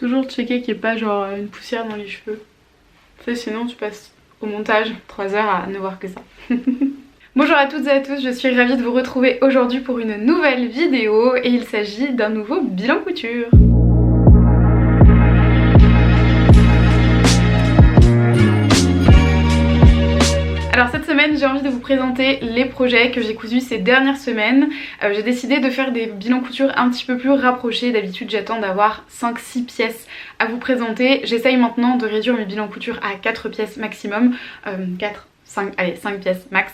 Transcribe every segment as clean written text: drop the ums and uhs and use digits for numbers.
toujours checker qu'il n'y ait pas genre une poussière dans les cheveux. Tu sais, sinon tu passes au montage 3 heures à ne voir que ça. Bonjour à toutes et à tous, je suis ravie de vous retrouver aujourd'hui pour une nouvelle vidéo et il s'agit d'un nouveau bilan couture. Alors cette semaine j'ai envie de vous présenter les projets que j'ai cousus ces dernières semaines. J'ai décidé de faire des bilans couture un petit peu plus rapprochés. D'habitude j'attends d'avoir 5-6 pièces à vous présenter. J'essaye maintenant de réduire mes bilans couture à 4 pièces maximum. 5 pièces max,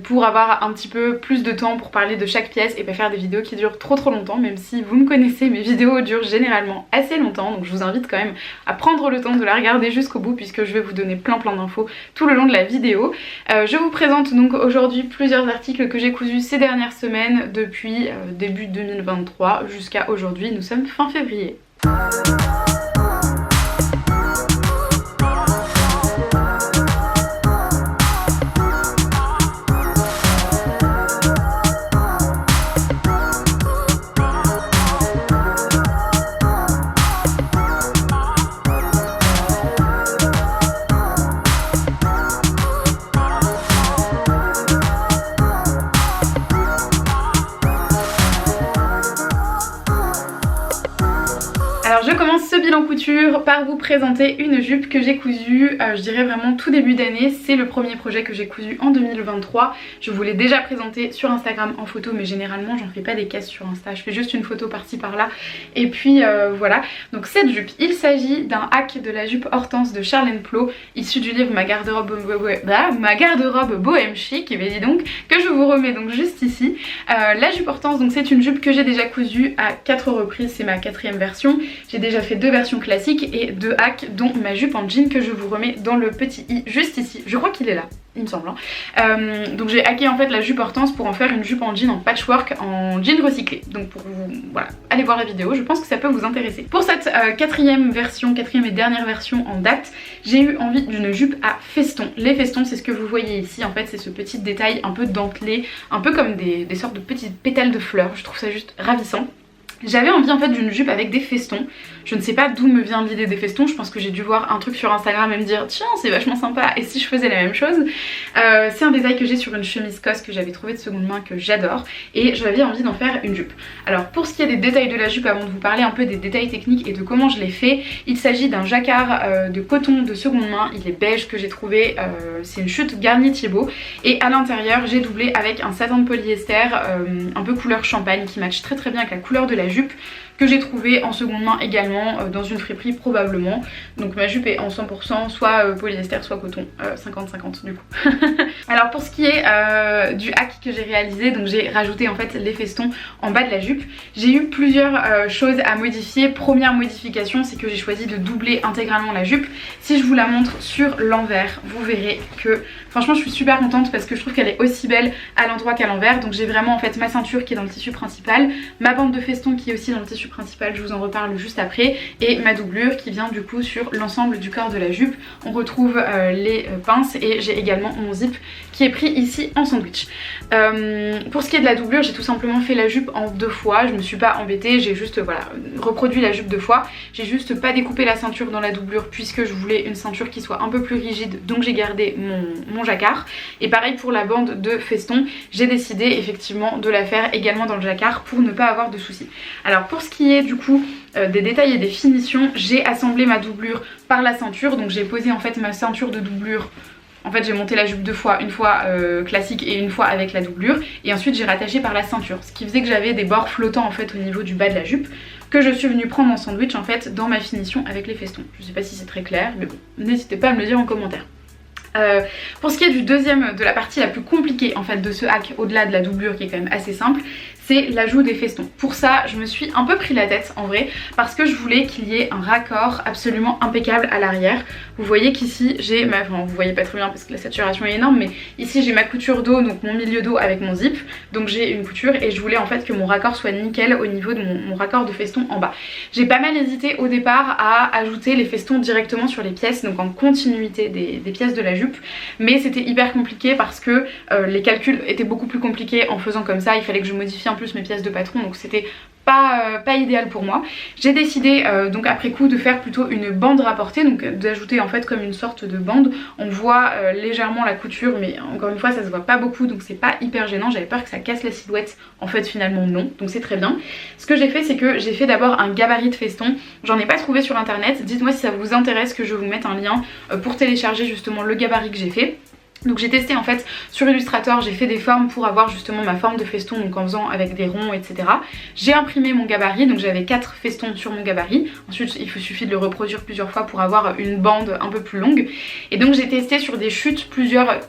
pour avoir un petit peu plus de temps pour parler de chaque pièce et pas faire des vidéos qui durent trop longtemps, même si vous me connaissez, mes vidéos durent généralement assez longtemps, donc je vous invite quand même à prendre le temps de la regarder jusqu'au bout puisque je vais vous donner plein d'infos tout le long de la vidéo. Je vous présente donc aujourd'hui plusieurs articles que j'ai cousus ces dernières semaines depuis début 2023 jusqu'à aujourd'hui, nous sommes fin février. Alors je commence ce bilan couture par vous présenter une jupe que j'ai cousue, je dirais vraiment tout début d'année. C'est le premier projet que j'ai cousu en 2023. Je vous l'ai déjà présenté sur Instagram en photo, mais généralement j'en fais pas des cases sur Insta. Je fais juste une photo par-ci par-là. Et puis voilà. Donc cette jupe, il s'agit d'un hack de la jupe Hortense de Charles & Plo, issu du livre Ma garde-robe bohème chic, et bien dis donc, que je vous remets donc juste ici. La jupe Hortense, donc c'est une jupe que j'ai déjà cousue à 4 reprises, c'est ma 4e version. J'ai déjà fait 2 versions classiques et 2 hacks, dont ma jupe en jean que je vous remets dans le petit i juste ici. Je crois qu'il est là, il me semble. Donc j'ai hacké en fait la jupe Hortense pour en faire une jupe en jean en patchwork, en jean recyclé. Donc pour vous, voilà, allez voir la vidéo, je pense que ça peut vous intéresser. Pour cette 4e version, 4e et dernière version en date, j'ai eu envie d'une jupe à feston. Les festons, c'est ce que vous voyez ici, en fait c'est ce petit détail un peu dentelé, un peu comme des sortes de petites pétales de fleurs. Je trouve ça juste ravissant. J'avais envie en fait d'une jupe avec des festons. Je ne sais pas d'où me vient l'idée des festons. Je pense que j'ai dû voir un truc sur Instagram et me dire tiens c'est vachement sympa et si je faisais la même chose. C'est un détail que j'ai sur une chemise COS que j'avais trouvé de seconde main, que j'adore, et j'avais envie d'en faire une jupe. Alors pour ce qui est des détails de la jupe, avant de vous parler un peu des détails techniques et de comment je l'ai fait, il s'agit d'un jacquard de coton de seconde main. Il est beige que j'ai trouvé, c'est une chute Garnier Thiebaud, et à l'intérieur j'ai doublé avec un satin de polyester un peu couleur champagne qui match très bien avec la couleur de la jupe, que j'ai trouvé en seconde main également dans une friperie probablement. Donc ma jupe est en 100% soit polyester soit coton, 50-50 du coup. Alors pour ce qui est du hack que j'ai réalisé, donc j'ai rajouté en fait les festons en bas de la jupe. J'ai eu plusieurs choses à modifier. Première modification, c'est que j'ai choisi de doubler intégralement la jupe. Si je vous la montre sur l'envers, vous verrez que franchement je suis super contente parce que je trouve qu'elle est aussi belle à l'endroit qu'à l'envers. Donc j'ai vraiment en fait ma ceinture qui est dans le tissu principal, ma bande de feston qui est aussi dans le tissu principal, je vous en reparle juste après, et ma doublure qui vient du coup sur l'ensemble du corps de la jupe. On retrouve les pinces et j'ai également mon zip qui est pris ici en sandwich. Pour ce qui est de la doublure, j'ai tout simplement fait la jupe en 2 fois, je me suis pas embêtée, j'ai juste voilà reproduit la jupe 2 fois. J'ai juste pas découpé la ceinture dans la doublure puisque je voulais une ceinture qui soit un peu plus rigide, donc j'ai gardé mon jacquard. Et pareil pour la bande de feston, j'ai décidé effectivement de la faire également dans le jacquard pour ne pas avoir de soucis. Alors pour ce qui est du coup des détails et des finitions, j'ai assemblé ma doublure par la ceinture, donc j'ai posé en fait ma ceinture de doublure. En fait j'ai monté la jupe 2 fois, une fois classique et une fois avec la doublure, et ensuite j'ai rattaché par la ceinture, ce qui faisait que j'avais des bords flottants en fait au niveau du bas de la jupe, que je suis venue prendre en sandwich en fait dans ma finition avec les festons. Je sais pas si c'est très clair, mais bon, n'hésitez pas à me le dire en commentaire. Pour ce qui est de la partie la plus compliquée en fait de ce hack, au-delà de la doublure qui est quand même assez simple, c'est l'ajout des festons. Pour ça, je me suis un peu pris la tête en vrai, parce que je voulais qu'il y ait un raccord absolument impeccable à l'arrière. Vous voyez qu'ici j'ai ma... Enfin, vous voyez pas très bien parce que la saturation est énorme, mais ici j'ai ma couture dos, donc mon milieu dos avec mon zip. Donc j'ai une couture et je voulais en fait que mon raccord soit nickel au niveau de mon raccord de feston en bas. J'ai pas mal hésité au départ à ajouter les festons directement sur les pièces, donc en continuité des pièces de la jupe, mais c'était hyper compliqué parce que les calculs étaient beaucoup plus compliqués en faisant comme ça. Il fallait que je modifie un plus mes pièces de patron, donc c'était pas idéal pour moi. J'ai décidé donc après coup de faire plutôt une bande rapportée, donc d'ajouter en fait comme une sorte de bande. On voit légèrement la couture, mais encore une fois ça se voit pas beaucoup, donc c'est pas hyper gênant. J'avais peur que ça casse la silhouette, en fait finalement non, donc c'est très bien. Ce que j'ai fait, c'est que j'ai fait d'abord un gabarit de feston. J'en ai pas trouvé sur internet, dites-moi si ça vous intéresse que je vous mette un lien pour télécharger justement le gabarit que j'ai fait. Donc j'ai testé en fait sur Illustrator, j'ai fait des formes pour avoir justement ma forme de feston, donc en faisant avec des ronds etc. J'ai imprimé mon gabarit, donc j'avais 4 festons sur mon gabarit. Ensuite il suffit de le reproduire plusieurs fois pour avoir une bande un peu plus longue. Et donc j'ai testé sur des chutes plusieurs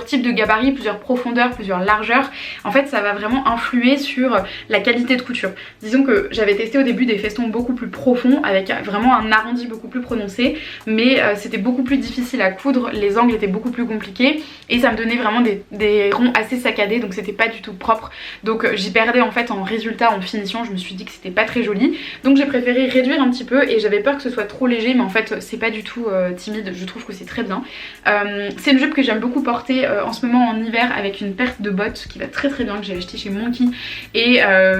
types de gabarits, plusieurs profondeurs, plusieurs largeurs. En fait ça va vraiment influer sur la qualité de couture. Disons que j'avais testé au début des festons beaucoup plus profonds avec vraiment un arrondi beaucoup plus prononcé, mais c'était beaucoup plus difficile à coudre, les angles étaient beaucoup plus compliqués et ça me donnait vraiment des ronds assez saccadés, donc c'était pas du tout propre. Donc j'y perdais en fait en résultat, en finition. Je me suis dit que c'était pas très joli, donc j'ai préféré réduire un petit peu et j'avais peur que ce soit trop léger, mais en fait c'est pas du tout timide, je trouve que c'est très bien. C'est une jupe que j'aime beaucoup porter en ce moment en hiver avec une paire de bottes qui va très très bien, que j'ai acheté chez Monkey, et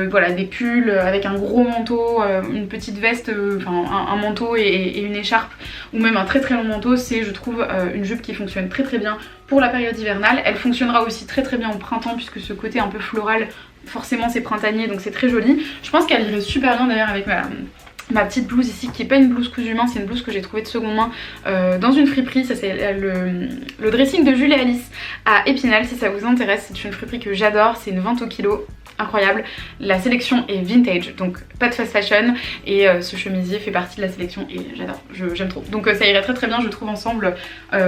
voilà, des pulls avec un gros manteau, une petite veste, enfin un manteau et une écharpe, ou même un très très long manteau. C'est je trouve une jupe qui fonctionne très très bien pour la période hivernale. Elle fonctionnera aussi très très bien au printemps puisque ce côté un peu floral forcément c'est printanier, donc c'est très joli. Je pense qu'elle irait super bien d'ailleurs avec ma petite blouse ici, qui est pas une blouse cousue main, c'est une blouse que j'ai trouvée de seconde main dans une friperie. Ça c'est le dressing de Jules et Alice à Épinal, si ça vous intéresse. C'est une friperie que j'adore, c'est une vente au kilo, incroyable. La sélection est vintage, donc pas de fast fashion, et ce chemisier fait partie de la sélection et j'adore, j'aime trop. Donc ça irait très très bien je trouve ensemble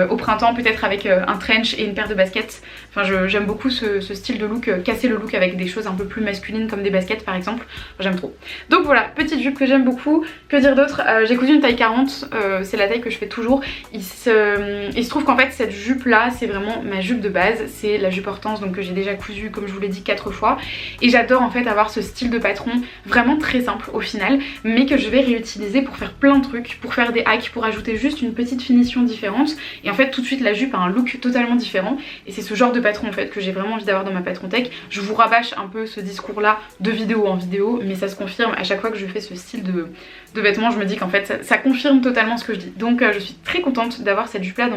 au printemps, peut-être avec un trench et une paire de baskets. Enfin j'aime beaucoup ce style de look, casser le look avec des choses un peu plus masculines comme des baskets par exemple, j'aime trop. Donc voilà, petite jupe que j'aime beaucoup. Que dire d'autre, j'ai cousu une taille 40, c'est la taille que je fais toujours. Il se trouve qu'en fait cette jupe là c'est vraiment ma jupe de base, c'est la jupe Hortense, donc que j'ai déjà cousue comme je vous l'ai dit 4 fois. Et j'adore en fait avoir ce style de patron vraiment très simple au final, mais que je vais réutiliser pour faire plein de trucs, pour faire des hacks, pour ajouter juste une petite finition différente. Et en fait tout de suite la jupe a un look totalement différent, et c'est ce genre de patron en fait que j'ai vraiment envie d'avoir dans ma patron tech. Je vous rabâche un peu ce discours là de vidéo en vidéo, mais ça se confirme à chaque fois que je fais ce style de vêtements. Je me dis qu'en fait ça confirme totalement ce que je dis. Donc je suis très contente d'avoir cette jupe là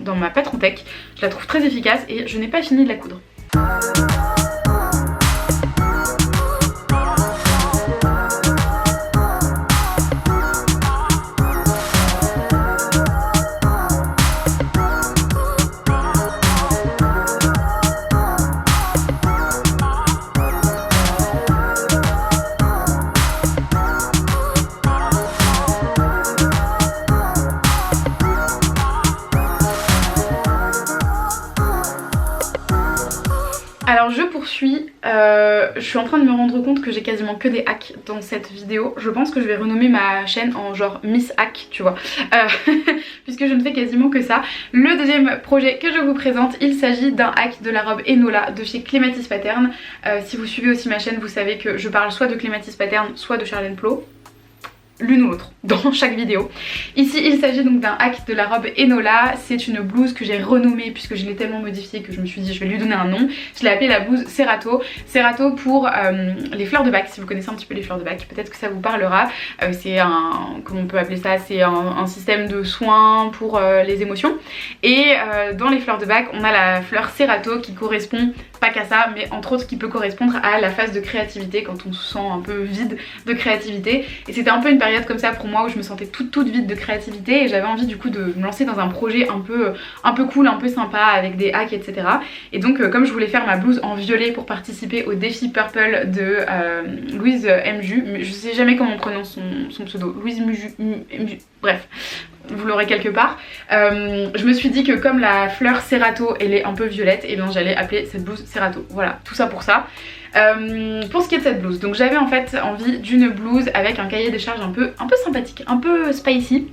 dans ma patron tech. Je la trouve très efficace et je n'ai pas fini de la coudre. Alors je poursuis, je suis en train de me rendre compte que j'ai quasiment que des hacks dans cette vidéo. Je pense que je vais renommer ma chaîne en genre Miss Hack, tu vois, puisque je ne fais quasiment que ça. Le deuxième projet que je vous présente, il s'agit d'un hack de la robe Enola de chez Clematis Pattern. Si vous suivez aussi ma chaîne, vous savez que je parle soit de Clematis Pattern, soit de Charles & Plo, l'une ou l'autre dans chaque vidéo. Ici il s'agit donc d'un hack de la robe Enola. C'est une blouse que j'ai renommée puisque je l'ai tellement modifiée que je me suis dit je vais lui donner un nom. Je l'ai appelée la blouse Cerato. Cerato pour les fleurs de bac. Si vous connaissez un petit peu les fleurs de bac, peut-être que ça vous parlera. C'est un, comment on peut appeler ça, c'est un système de soins pour les émotions. Et dans les fleurs de bac on a la fleur Cerato qui correspond pas qu'à ça, mais entre autres qui peut correspondre à la phase de créativité, quand on se sent un peu vide de créativité. Et c'était un peu une période comme ça pour moi où je me sentais toute vide de créativité, et j'avais envie du coup de me lancer dans un projet un peu cool, un peu sympa, avec des hacks etc. Et donc comme je voulais faire ma blouse en violet pour participer au défi Purple de Louise Muju, mais je sais jamais comment on prononce son pseudo, Louise Muju, bref, vous l'aurez quelque part. Je me suis dit que comme la fleur Cerato elle est un peu violette, et bien j'allais appeler cette blouse Cerato. Voilà, tout ça pour ça. Pour ce qui est de cette blouse, donc j'avais en fait envie d'une blouse avec un cahier des charges un peu sympathique, un peu spicy.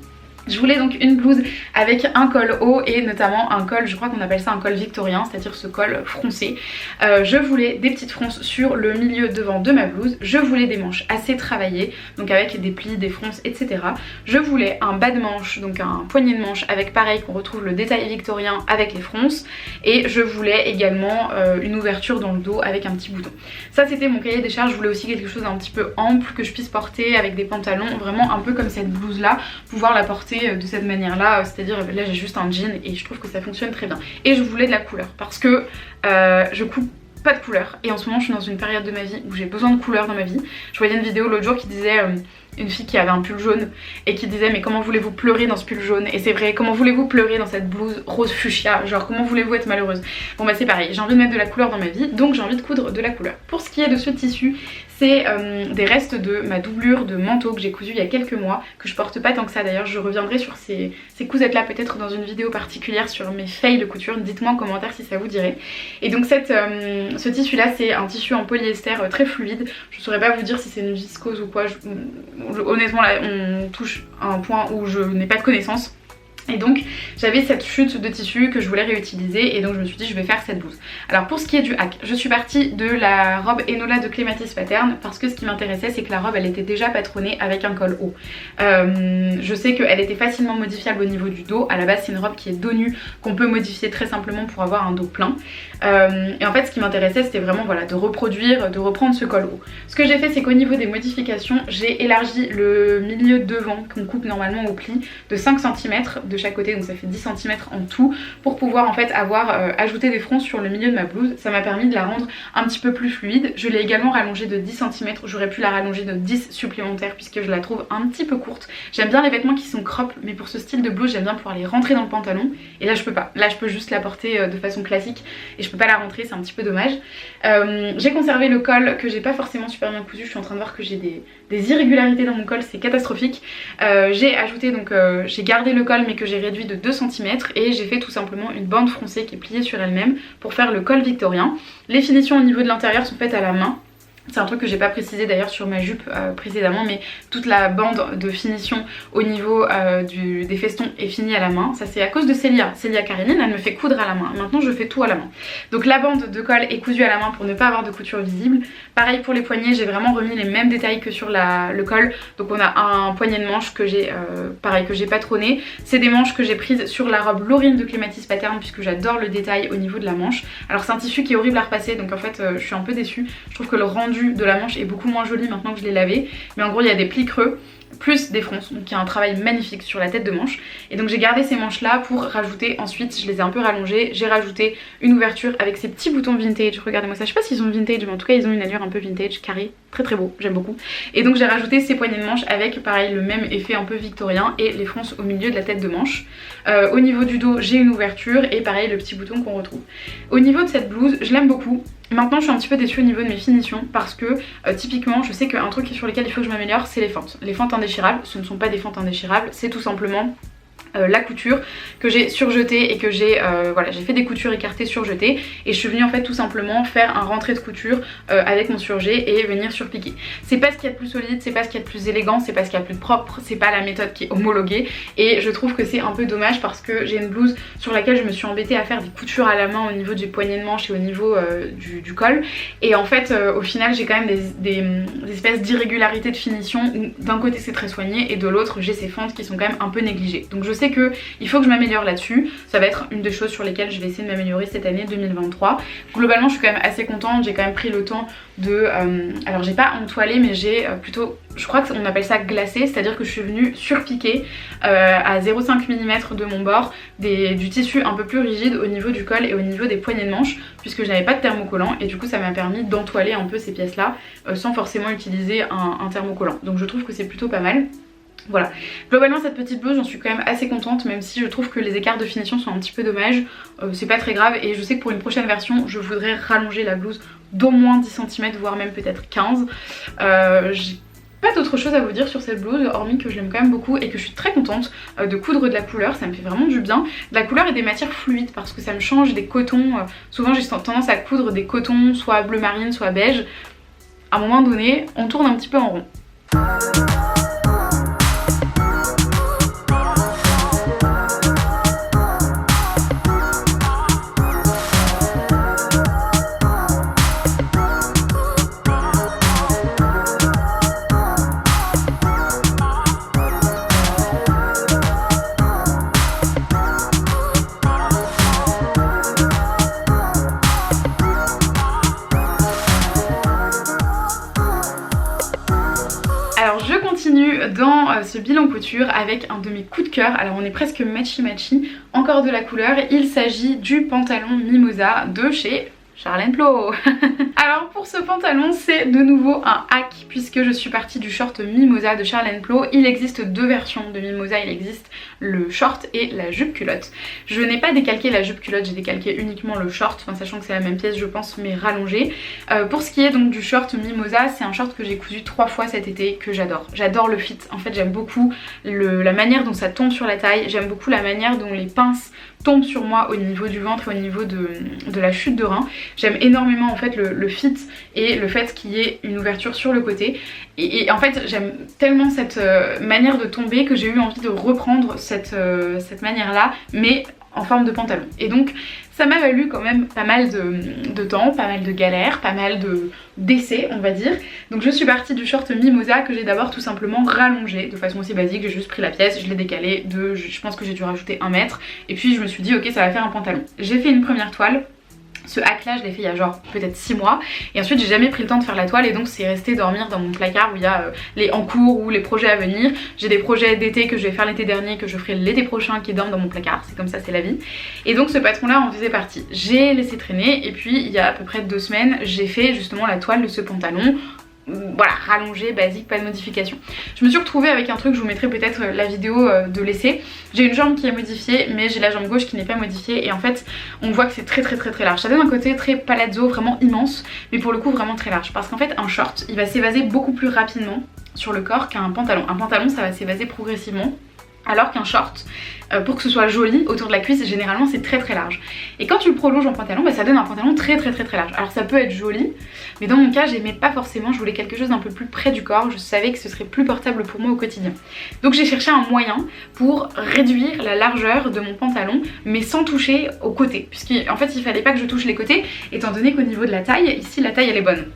Je voulais donc une blouse avec un col haut et notamment un col, je crois qu'on appelle ça un col victorien, c'est-à-dire ce col froncé. Je voulais des petites fronces sur le milieu devant de ma blouse. Je voulais des manches assez travaillées, donc avec des plis, des fronces, etc. Je voulais un bas de manche, donc un poignet de manche avec pareil qu'on retrouve le détail victorien avec les fronces. Et je voulais également une ouverture dans le dos avec un petit bouton. Ça c'était mon cahier des charges. Je voulais aussi quelque chose d'un petit peu ample que je puisse porter avec des pantalons, vraiment un peu comme cette blouse là, pouvoir la porter de cette manière là, c'est-à-dire là j'ai juste un jean et je trouve que ça fonctionne très bien. Et je voulais de la couleur parce que je coupe pas de couleur et en ce moment je suis dans une période de ma vie où j'ai besoin de couleur dans ma vie. Je voyais une vidéo l'autre jour qui disait une fille qui avait un pull jaune et qui disait mais comment voulez-vous pleurer dans ce pull jaune, et c'est vrai, comment voulez-vous pleurer dans cette blouse rose fuchsia, genre comment voulez-vous être malheureuse. Bon bah c'est pareil, j'ai envie de mettre de la couleur dans ma vie, donc j'ai envie de coudre de la couleur. Pour ce qui est de ce tissu, c'est des restes de ma doublure de manteau que j'ai cousu il y a quelques mois, que je porte pas tant que ça d'ailleurs. Je reviendrai sur ces cousettes là peut-être dans une vidéo particulière sur mes fails de couture, dites-moi en commentaire si ça vous dirait. Et donc ce tissu là c'est un tissu en polyester très fluide, je saurais pas vous dire si c'est une viscose ou quoi, honnêtement là on touche à un point où je n'ai pas de connaissance. Et donc j'avais cette chute de tissu que je voulais réutiliser et donc je me suis dit je vais faire cette blouse. Alors pour ce qui est du hack, je suis partie de la robe Enola de Clematis Pattern parce que ce qui m'intéressait c'est que la robe elle était déjà patronnée avec un col haut. Je sais qu'elle était facilement modifiable au niveau du dos. À la base c'est une robe qui est dos nu qu'on peut modifier très simplement pour avoir un dos plein. Et en fait ce qui m'intéressait c'était vraiment voilà, de reproduire, de reprendre ce col haut. Ce que j'ai fait c'est qu'au niveau des modifications j'ai élargi le milieu devant qu'on coupe normalement au pli de 5 cm de chaque côté, donc ça fait 10 cm en tout pour pouvoir en fait avoir ajouté des fronces sur le milieu de ma blouse. Ça m'a permis de la rendre un petit peu plus fluide. Je l'ai également rallongée de 10 cm, j'aurais pu la rallonger de 10 supplémentaires puisque je la trouve un petit peu courte. J'aime bien les vêtements qui sont crop mais pour ce style de blouse j'aime bien pouvoir les rentrer dans le pantalon et là je peux pas. Là je peux juste la porter de façon classique et je peux pas la rentrer, c'est un petit peu dommage. J'ai conservé le col que j'ai pas forcément super bien cousu, je suis en train de voir que j'ai des irrégularités dans mon col, c'est catastrophique. J'ai ajouté donc j'ai gardé le col mais que j'ai réduit de 2 cm et j'ai fait tout simplement une bande froncée qui est pliée sur elle-même pour faire le col victorien. Les finitions au niveau de l'intérieur sont faites à la main. C'est un truc que j'ai pas précisé d'ailleurs sur ma jupe précédemment, mais toute la bande de finition au niveau des festons est finie à la main. Ça c'est à cause de Célia Karénine, elle me fait coudre à la main. Maintenant je fais tout à la main. Donc la bande de col est cousue à la main pour ne pas avoir de couture visible. Pareil pour les poignets, j'ai vraiment remis les mêmes détails que sur le col. Donc on a un poignet de manche que j'ai pareil que j'ai patronné. C'est des manches que j'ai prises sur la robe Laurine de Clematis Pattern puisque j'adore le détail au niveau de la manche. Alors c'est un tissu qui est horrible à repasser donc en fait je suis un peu déçue. Je trouve que le rendu de la manche est beaucoup moins joli maintenant que je l'ai lavé, mais en gros il y a des plis creux plus des fronces, donc il y a un travail magnifique sur la tête de manche. Et donc j'ai gardé ces manches là pour rajouter ensuite, je les ai un peu rallongées, j'ai rajouté une ouverture avec ces petits boutons vintage, regardez-moi ça, je sais pas s'ils sont vintage mais en tout cas ils ont une allure un peu vintage, carré, très très beau, j'aime beaucoup. Et donc j'ai rajouté ces poignées de manche avec pareil le même effet un peu victorien et les fronces au milieu de la tête de manche. Au niveau du dos j'ai une ouverture et pareil le petit bouton qu'on retrouve. Au niveau de cette blouse je l'aime beaucoup. Maintenant je suis un petit peu déçue au niveau de mes finitions parce que typiquement je sais qu'un truc sur lequel il faut que je m'améliore c'est les fentes. Les fentes indéchirables, ce ne sont pas des fentes indéchirables, c'est tout simplement la couture que j'ai surjetée et que j'ai voilà, j'ai fait des coutures écartées surjetées et je suis venue en fait tout simplement faire un rentré de couture avec mon surjet et venir surpiquer. C'est pas ce qu'il y a de plus solide, c'est pas ce qu'il y a de plus élégant, c'est pas ce qu'il y a de plus propre, c'est pas la méthode qui est homologuée et je trouve que c'est un peu dommage parce que j'ai une blouse sur laquelle je me suis embêtée à faire des coutures à la main au niveau du poignet de manche et au niveau du col et en fait au final j'ai quand même des espèces d'irrégularités de finition où d'un côté c'est très soigné et de l'autre j'ai ces fentes qui sont quand même un peu négligées. Donc je sais que il faut que je m'améliore là-dessus, ça va être une des choses sur lesquelles je vais essayer de m'améliorer cette année 2023. Globalement je suis quand même assez contente, j'ai quand même pris le temps de alors j'ai pas entoilé mais j'ai plutôt, je crois qu'on appelle ça glacé, c'est à dire que je suis venue surpiquer à 0,5 mm de mon bord du tissu un peu plus rigide au niveau du col et au niveau des poignées de manche puisque je n'avais pas de thermocollant et du coup ça m'a permis d'entoiler un peu ces pièces là sans forcément utiliser un thermocollant, donc je trouve que c'est plutôt pas mal. Voilà, globalement cette petite blouse j'en suis quand même assez contente même si je trouve que les écarts de finition sont un petit peu dommages, c'est pas très grave et je sais que pour une prochaine version je voudrais rallonger la blouse d'au moins 10 cm voire même peut-être 15. J'ai pas d'autre chose à vous dire sur cette blouse hormis que je l'aime quand même beaucoup et que je suis très contente de coudre de la couleur, ça me fait vraiment du bien. De la couleur et des matières fluides parce que ça me change des cotons, souvent j'ai tendance à coudre des cotons soit bleu marine soit beige. À un moment donné on tourne un petit peu en rond. ce bilan couture avec un de mes coups de cœur. Alors on est presque matchy encore de la couleur. Il s'agit du pantalon Mimosa de chez Charles & Plo. Alors pour ce pantalon c'est de nouveau un hack puisque je suis partie du short Mimosa de Charles & Plo. Il existe deux versions de Mimosa, il existe le short et la jupe culotte. Je n'ai pas décalqué la jupe culotte, j'ai décalqué uniquement le short, enfin sachant que c'est la même pièce je pense mais rallongée. Pour ce qui est donc du short Mimosa, c'est un short que j'ai cousu 3 fois cet été que j'adore. J'adore le fit, en fait j'aime beaucoup la manière dont ça tombe sur la taille, j'aime beaucoup la manière dont les pinces tombent sur moi au niveau du ventre et au niveau de la chute de rein. J'aime énormément en fait le fit et le fait qu'il y ait une ouverture sur le côté et en fait j'aime tellement cette manière de tomber que j'ai eu envie de reprendre cette manière là mais en forme de pantalon. Et donc ça m'a valu quand même pas mal de temps, pas mal de galères, pas mal d'essais on va dire. Donc je suis partie du short Mimosa que j'ai d'abord tout simplement rallongé de façon aussi basique. J'ai juste pris la pièce, je l'ai décalée je pense que j'ai dû rajouter 1 mètre et puis je me suis dit ok ça va faire un pantalon. J'ai fait une première toile. Ce hack là je l'ai fait il y a genre peut-être 6 mois et ensuite j'ai jamais pris le temps de faire la toile et donc c'est resté dormir dans mon placard où il y a les en cours ou les projets à venir. J'ai des projets d'été que je vais faire l'été dernier, que je ferai l'été prochain qui dorment dans mon placard, c'est comme ça, c'est la vie. Et donc ce patron là en faisait partie. J'ai laissé traîner et puis il y a à peu près 2 semaines j'ai fait justement la toile de ce pantalon. Voilà, rallongé, basique, pas de modification. Je me suis retrouvée avec un truc, je vous mettrai peut-être la vidéo de l'essai. J'ai une jambe qui est modifiée mais j'ai la jambe gauche qui n'est pas modifiée et en fait on voit que c'est très large. Ça donne un côté très palazzo, vraiment immense mais pour le coup vraiment très large parce qu'en fait un short il va s'évaser beaucoup plus rapidement sur le corps qu'un pantalon. Un pantalon ça va s'évaser progressivement alors qu'un short, pour que ce soit joli autour de la cuisse, généralement c'est très large. Et quand tu le prolonges en pantalon, bah, ça donne un pantalon très large. Alors ça peut être joli, mais dans mon cas j'aimais pas forcément, je voulais quelque chose d'un peu plus près du corps, je savais que ce serait plus portable pour moi au quotidien. Donc j'ai cherché un moyen pour réduire la largeur de mon pantalon, mais sans toucher aux côtés. Puisqu'en fait il fallait pas que je touche les côtés, étant donné qu'au niveau de la taille, ici la taille elle est bonne.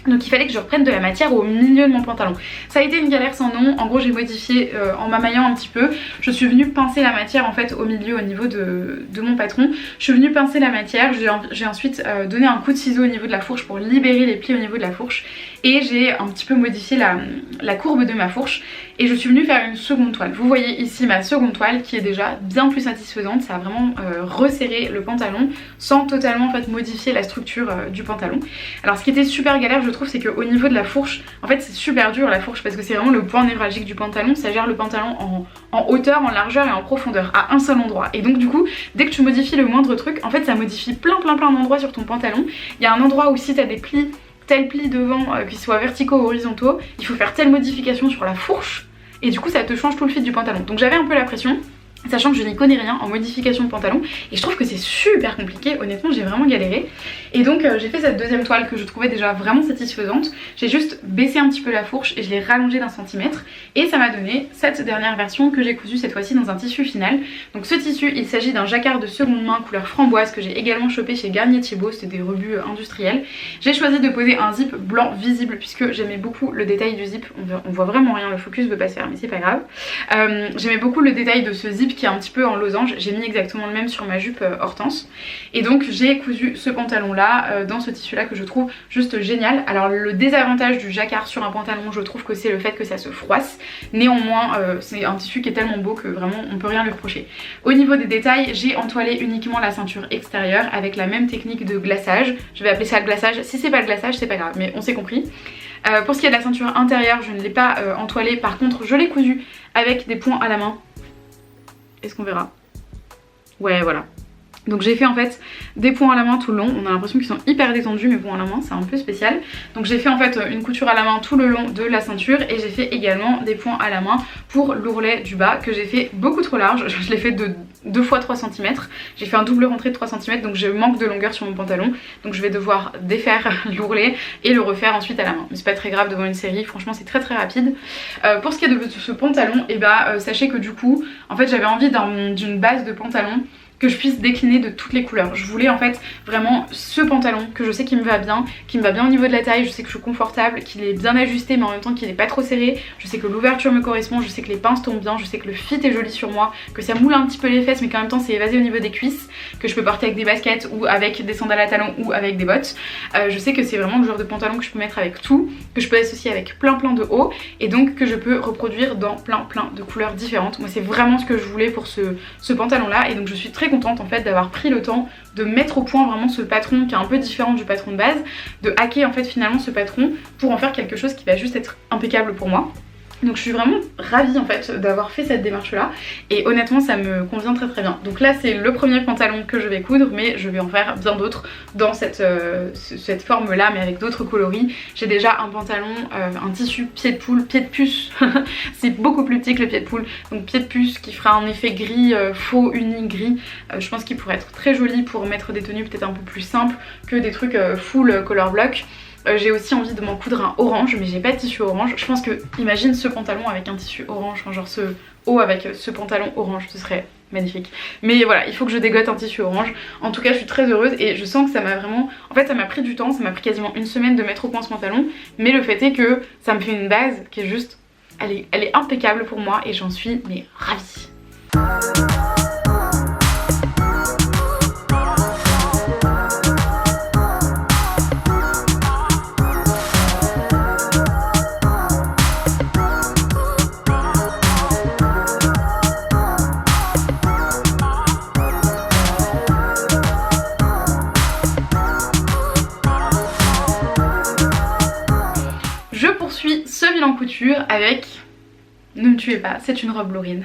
Donc il fallait que je reprenne de la matière au milieu de mon pantalon. Ça a été une galère sans nom, en gros j'ai modifié en m'amaillant un petit peu. Je suis venue pincer la matière en fait au milieu au niveau de mon patron. Je suis venue pincer la matière, j'ai ensuite donné un coup de ciseau au niveau de la fourche pour libérer les plis au niveau de la fourche. Et j'ai un petit peu modifié la courbe de ma fourche. Et je suis venue faire une seconde toile. Vous voyez ici ma seconde toile qui est déjà bien plus satisfaisante. Ça a vraiment resserré le pantalon sans totalement en fait modifier la structure du pantalon. Alors ce qui était super galère je trouve c'est qu'au niveau de la fourche, en fait c'est super dur la fourche parce que c'est vraiment le point névralgique du pantalon. Ça gère le pantalon en hauteur, en largeur et en profondeur à un seul endroit. Et donc du coup dès que tu modifies le moindre truc, en fait ça modifie plein d'endroits sur ton pantalon. Il y a un endroit où si tu as des plis, tel pli devant qui soit verticaux ou horizontaux, il faut faire telle modification sur la fourche et du coup ça te change tout le fit du pantalon. Donc j'avais un peu la pression, sachant que je n'y connais rien en modification de pantalon et je trouve que c'est super compliqué, honnêtement j'ai vraiment galéré. Et donc j'ai fait cette deuxième toile que je trouvais déjà vraiment satisfaisante. J'ai juste baissé un petit peu la fourche et je l'ai rallongée d'1 centimètre et ça m'a donné cette dernière version que j'ai cousue cette fois-ci dans un tissu final. Donc ce tissu il s'agit d'un jacquard de seconde main couleur framboise que j'ai également chopé chez Garnier Thiebaud, c'était des rebuts industriels. J'ai choisi de poser un zip blanc visible puisque j'aimais beaucoup le détail du zip, on voit vraiment rien, le focus veut pas se faire mais c'est pas grave. J'aimais beaucoup le détail de ce zip qui est un petit peu en losange, j'ai mis exactement le même sur ma jupe Hortense et donc j'ai cousu ce pantalon là dans ce tissu là que je trouve juste génial. Alors le désavantage du jacquard sur un pantalon je trouve que c'est le fait que ça se froisse, néanmoins c'est un tissu qui est tellement beau que vraiment on peut rien lui reprocher. Au niveau des détails j'ai entoilé uniquement la ceinture extérieure avec la même technique de glaçage, je vais appeler ça le glaçage, si c'est pas le glaçage c'est pas grave mais on s'est compris. Pour ce qui est de la ceinture intérieure je ne l'ai pas entoilée, par contre je l'ai cousue avec des points à la main. Est-ce qu'on verra? Ouais voilà. Donc j'ai fait en fait des points à la main tout le long, on a l'impression qu'ils sont hyper détendus mais bon à la main c'est un peu spécial. Donc j'ai fait en fait une couture à la main tout le long de la ceinture et j'ai fait également des points à la main pour l'ourlet du bas que j'ai fait beaucoup trop large, je l'ai fait de 2 fois 3 cm. J'ai fait un double rentré de 3 cm donc je manque de longueur sur mon pantalon, donc je vais devoir défaire l'ourlet et le refaire ensuite à la main. Mais c'est pas très grave devant une série, franchement c'est très rapide. Pour ce qui est de ce pantalon, et sachez que du coup en fait j'avais envie d'une base de pantalon que je puisse décliner de toutes les couleurs. Je voulais en fait vraiment ce pantalon que je sais qu'il me va bien, qui me va bien au niveau de la taille, je sais que je suis confortable, qu'il est bien ajusté mais en même temps qu'il n'est pas trop serré, je sais que l'ouverture me correspond, je sais que les pinces tombent bien, je sais que le fit est joli sur moi, que ça moule un petit peu les fesses mais qu'en même temps c'est évasé au niveau des cuisses, que je peux porter avec des baskets ou avec des sandales à talons ou avec des bottes. Je sais que c'est vraiment le genre de pantalon que je peux mettre avec tout, que je peux associer avec plein de hauts et donc que je peux reproduire dans plein de couleurs différentes. Moi c'est vraiment ce que je voulais pour ce pantalon là et donc je suis très contente en fait d'avoir pris le temps de mettre au point vraiment ce patron qui est un peu différent du patron de base, de hacker en fait finalement ce patron pour en faire quelque chose qui va juste être impeccable pour moi. Donc je suis vraiment ravie en fait d'avoir fait cette démarche là et honnêtement ça me convient très bien. Donc là c'est le premier pantalon que je vais coudre mais je vais en faire bien d'autres dans cette forme là mais avec d'autres coloris. J'ai déjà un pantalon, un tissu pied de poule, pied de puce, c'est beaucoup plus petit que le pied de poule, donc pied de puce qui fera un effet gris, faux uni gris. Je pense qu'il pourrait être très joli pour mettre des tenues peut-être un peu plus simples que des trucs full color block. J'ai aussi envie de m'en coudre un orange mais j'ai pas de tissu orange. Je pense que imagine ce pantalon avec un tissu orange, enfin, genre ce haut avec ce pantalon orange, ce serait magnifique. Mais voilà, il faut que je dégote un tissu orange. En tout cas je suis très heureuse et je sens que ça m'a vraiment... En fait ça m'a pris du temps, ça m'a pris quasiment une semaine de mettre au point ce pantalon. Mais le fait est que ça me fait une base qui est juste... Elle est impeccable pour moi et j'en suis mais ravie. Ce bilan couture avec, ne me tuez pas, c'est une robe Laurine.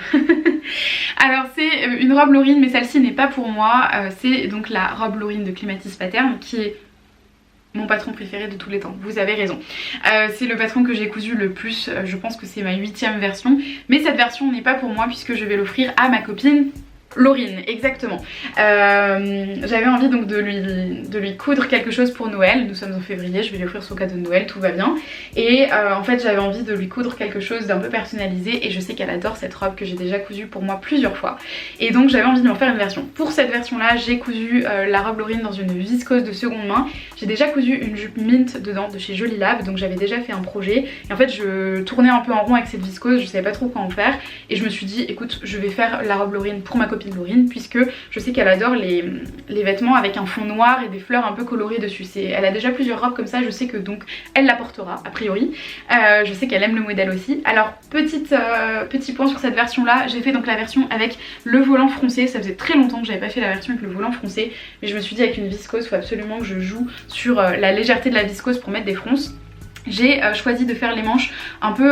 Alors c'est une robe Laurine mais celle-ci n'est pas pour moi, c'est donc la robe Laurine de Clématis Pattern qui est mon patron préféré de tous les temps, vous avez raison. C'est le patron que j'ai cousu le plus, je pense que c'est ma 8e version, mais cette version n'est pas pour moi puisque je vais l'offrir à ma copine Laurine, exactement. J'avais envie donc de lui coudre quelque chose pour Noël. Nous sommes en février, je vais lui offrir son cadeau de Noël, tout va bien. Et en fait j'avais envie de lui coudre quelque chose d'un peu personnalisé et je sais qu'elle adore cette robe que j'ai déjà cousue pour moi plusieurs fois. Et donc j'avais envie de m'en faire une version. Pour cette version là j'ai cousu la robe Laurine dans une viscose de seconde main. J'ai déjà cousu une jupe mint dedans de chez Jolie Lab, donc j'avais déjà fait un projet. Et en fait je tournais un peu en rond avec cette viscose, je savais pas trop quoi en faire. Et je me suis dit écoute je vais faire la robe Laurine pour ma copine Laurine puisque je sais qu'elle adore les vêtements avec un fond noir et des fleurs un peu colorées dessus. Elle a déjà plusieurs robes comme ça, je sais que donc elle la portera a priori. Je sais qu'elle aime le modèle aussi. Alors petit point sur cette version là, j'ai fait donc la version avec le volant froncé. Ça faisait très longtemps que j'avais pas fait la version avec le volant froncé mais je me suis dit avec une viscose il faut absolument que je joue sur la légèreté de la viscose pour mettre des fronces. J'ai choisi de faire les manches un peu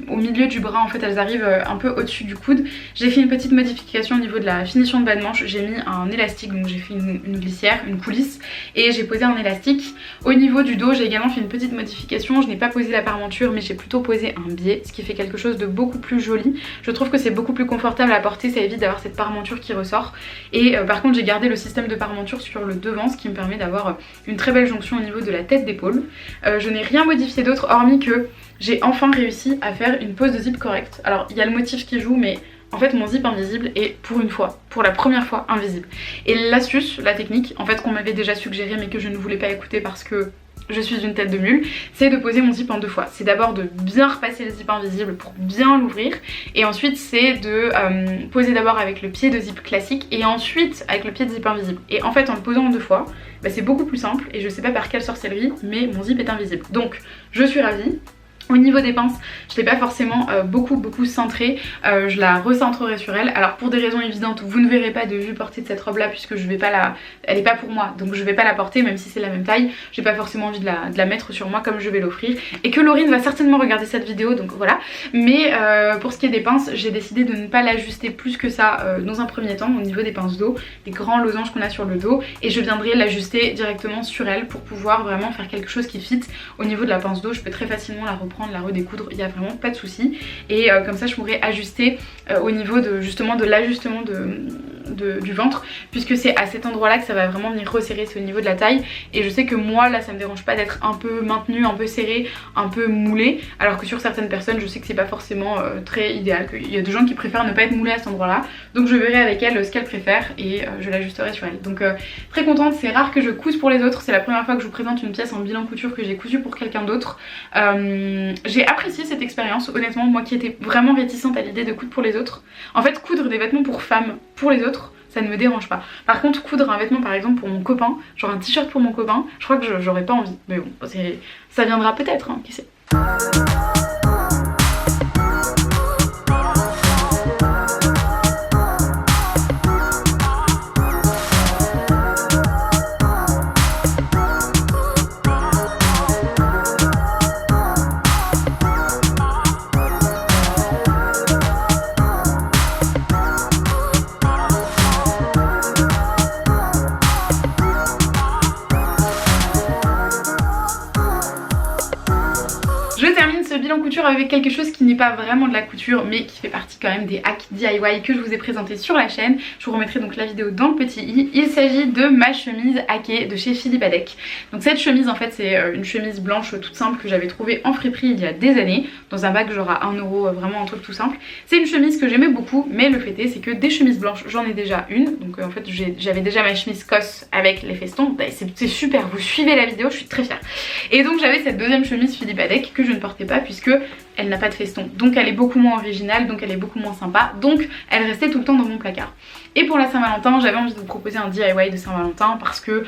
au milieu du bras, en fait elles arrivent un peu au-dessus du coude. J'ai fait une petite modification au niveau de la finition de bas de manche, j'ai mis un élastique, donc j'ai fait une glissière, une coulisse et j'ai posé un élastique. Au niveau du dos j'ai également fait une petite modification, je n'ai pas posé la parmenture mais j'ai plutôt posé un biais, ce qui fait quelque chose de beaucoup plus joli. Je trouve que c'est beaucoup plus confortable à porter, ça évite d'avoir cette parmenture qui ressort. Et par contre j'ai gardé le système de parmenture sur le devant, ce qui me permet d'avoir une très belle jonction au niveau de la tête d'épaule. Je n'ai rien modifié d'autre hormis que j'ai enfin réussi à faire une pose de zip correcte. Alors il y a le motif qui joue mais en fait mon zip invisible est pour une fois, pour la première fois invisible. Et l'astuce, la technique en fait qu'on m'avait déjà suggéré mais que je ne voulais pas écouter parce que je suis une tête de mule, c'est de poser mon zip en deux fois. C'est d'abord de bien repasser le zip invisible pour bien l'ouvrir et ensuite c'est de poser d'abord avec le pied de zip classique et ensuite avec le pied de zip invisible. Et en fait en le posant en deux fois, bah, c'est beaucoup plus simple et je sais pas par quelle sorcellerie mais mon zip est invisible. Donc je suis ravie. Au niveau des pinces, je l'ai pas forcément beaucoup cintrée, je la recentrerai sur elle. Alors pour des raisons évidentes, vous ne verrez pas de vue portée de cette robe là puisque je vais pas elle est pas pour moi, donc je vais pas la porter même si c'est la même taille. J'ai pas forcément envie de la mettre sur moi comme je vais l'offrir et que Laurine va certainement regarder cette vidéo, donc voilà. Mais pour ce qui est des pinces, j'ai décidé de ne pas l'ajuster plus que ça dans un premier temps au niveau des pinces dos, les grands losanges qu'on a sur le dos, et je viendrai l'ajuster directement sur elle pour pouvoir vraiment faire quelque chose qui fit. Au niveau de la pince dos, je peux très facilement la reprendre, la redécoudre, il n'y a vraiment pas de souci. Et comme ça je pourrais ajuster au niveau de justement de l'ajustement de du ventre, puisque c'est à cet endroit là que ça va vraiment venir resserrer, c'est au niveau de la taille. Et je sais que moi là ça me dérange pas d'être un peu maintenu, un peu serré, un peu moulé, alors que sur certaines personnes je sais que c'est pas forcément très idéal, qu'il y a des gens qui préfèrent ne pas être moulé à cet endroit là. Donc je verrai avec elle ce qu'elle préfère et je l'ajusterai sur elle. Donc très contente, c'est rare que je couse pour les autres, c'est la première fois que je vous présente une pièce en bilan couture que j'ai cousu pour quelqu'un d'autre. J'ai apprécié cette expérience, honnêtement, moi qui étais vraiment réticente à l'idée de coudre pour les autres. En fait, coudre des vêtements pour femmes pour les autres, ça ne me dérange pas. Par contre, coudre un vêtement par exemple pour mon copain, genre un t-shirt pour mon copain, je crois que j'aurais pas envie. Mais bon, ça viendra peut-être, hein, qui sait. Bilan couture avec quelque chose qui n'est pas vraiment de la couture mais qui fait partie quand même des hacks DIY que je vous ai présenté sur la chaîne. Je vous remettrai donc la vidéo dans le petit i. Il s'agit de ma chemise hackée de chez Philippe Adec. Donc cette chemise en fait c'est une chemise blanche toute simple que j'avais trouvée en friperie il y a des années dans un bac genre à 1 €, vraiment un truc tout simple. C'est une chemise que j'aimais beaucoup, mais le fait est c'est que des chemises blanches j'en ai déjà une. Donc en fait j'avais déjà ma chemise COS avec les festons, c'est super, vous suivez la vidéo, je suis très fière. Et donc j'avais cette deuxième chemise Philippe Adec que je ne portais pas puisque elle n'a pas de feston, donc elle est beaucoup moins originale, donc elle est beaucoup moins sympa, donc elle restait tout le temps dans mon placard. Et pour la Saint-Valentin, j'avais envie de vous proposer un DIY de Saint-Valentin parce que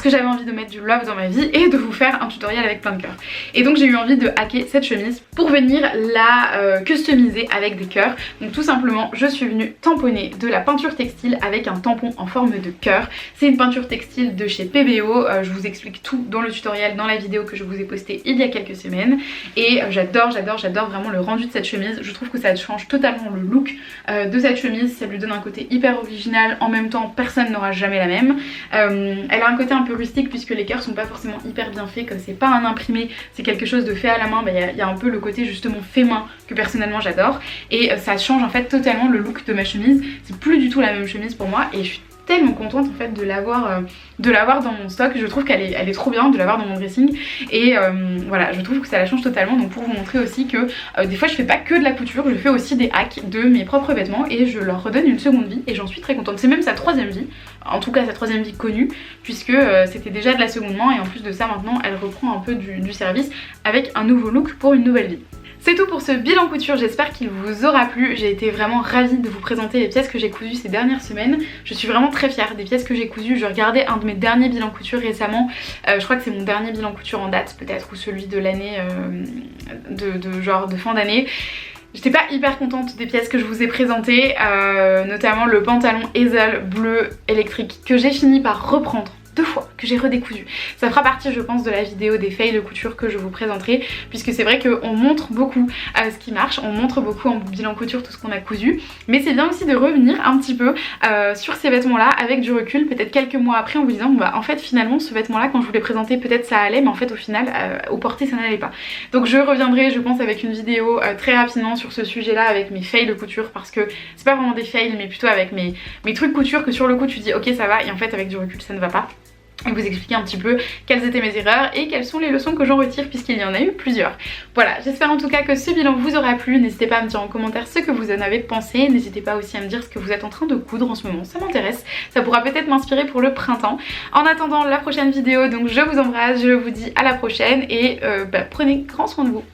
j'avais envie de mettre du love dans ma vie et de vous faire un tutoriel avec plein de cœurs. Et donc j'ai eu envie de hacker cette chemise pour venir la customiser avec des cœurs. Donc tout simplement, je suis venue tamponner de la peinture textile avec un tampon en forme de cœur. C'est une peinture textile de chez PBO, je vous explique tout dans le tutoriel, dans la vidéo que je vous ai postée il y a quelques semaines. Et j'adore vraiment le rendu de cette chemise. Je trouve que ça change totalement le look de cette chemise, ça lui donne un côté hyper original, en même temps personne n'aura jamais la même. Elle a un côté un peu rustique puisque les cœurs sont pas forcément hyper bien faits, comme c'est pas un imprimé, c'est quelque chose de fait à la main, y a un peu le côté justement fait main que personnellement j'adore. Et ça change en fait totalement le look de ma chemise, c'est plus du tout la même chemise pour moi et je suis tellement contente en fait de l'avoir dans mon stock. Je trouve qu'elle est trop bien de l'avoir dans mon dressing et voilà, je trouve que ça la change totalement. Donc pour vous montrer aussi que des fois je fais pas que de la couture, je fais aussi des hacks de mes propres vêtements et je leur redonne une seconde vie et j'en suis très contente. C'est même sa troisième vie, en tout cas sa troisième vie connue, puisque c'était déjà de la seconde main et en plus de ça maintenant elle reprend un peu du service avec un nouveau look pour une nouvelle vie. C'est tout pour ce bilan couture, j'espère qu'il vous aura plu. J'ai été vraiment ravie de vous présenter les pièces que j'ai cousues ces dernières semaines. Je suis vraiment très fière des pièces que j'ai cousues. Je regardais un de mes derniers bilans couture récemment. Je crois que c'est mon dernier bilan couture en date peut-être, ou celui de l'année de fin d'année. J'étais pas hyper contente des pièces que je vous ai présentées, notamment le pantalon Hazel bleu électrique que j'ai fini par reprendre 2 fois, que j'ai redécousu. Ça fera partie je pense de la vidéo des fails de couture que je vous présenterai, puisque c'est vrai qu'on montre beaucoup ce qui marche, on montre beaucoup en bilan couture tout ce qu'on a cousu, mais c'est bien aussi de revenir un petit peu sur ces vêtements là avec du recul, peut-être quelques mois après, en vous disant bon bah en fait finalement ce vêtement là quand je vous l'ai présenté peut-être ça allait, mais en fait au final au porté ça n'allait pas. Donc je reviendrai je pense avec une vidéo très rapidement sur ce sujet là avec mes fails de couture, parce que c'est pas vraiment des fails mais plutôt avec mes trucs couture que sur le coup tu dis ok ça va et en fait avec du recul ça ne va pas. Et vous expliquer un petit peu quelles étaient mes erreurs et quelles sont les leçons que j'en retire, puisqu'il y en a eu plusieurs. Voilà, j'espère en tout cas que ce bilan vous aura plu. N'hésitez pas à me dire en commentaire ce que vous en avez pensé. N'hésitez pas aussi à me dire ce que vous êtes en train de coudre en ce moment, ça m'intéresse. Ça pourra peut-être m'inspirer pour le printemps. En attendant la prochaine vidéo, donc je vous embrasse, je vous dis à la prochaine et prenez grand soin de vous.